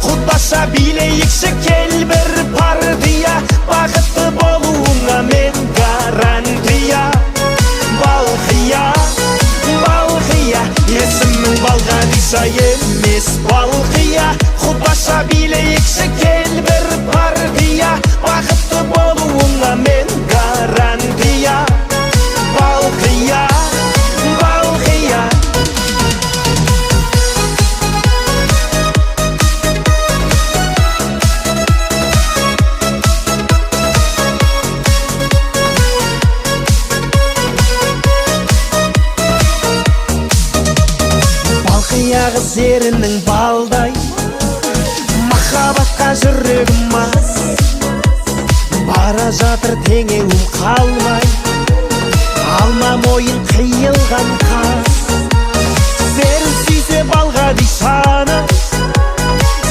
Құдаша билейікші кел бір партия, бақытты болуыңа мен гарантия. Балқия, балқия, есімің Балғадиша емес Балқия. Құдаша билейікші кел бір партия, бақытты болуыңа мен гарантия. Балқия, балқия. Балқия қыз ерінің балдай, махаббатқа жүрегім мас. Бара жатыр теңеуім қалмай, алма мойын қиылған қас.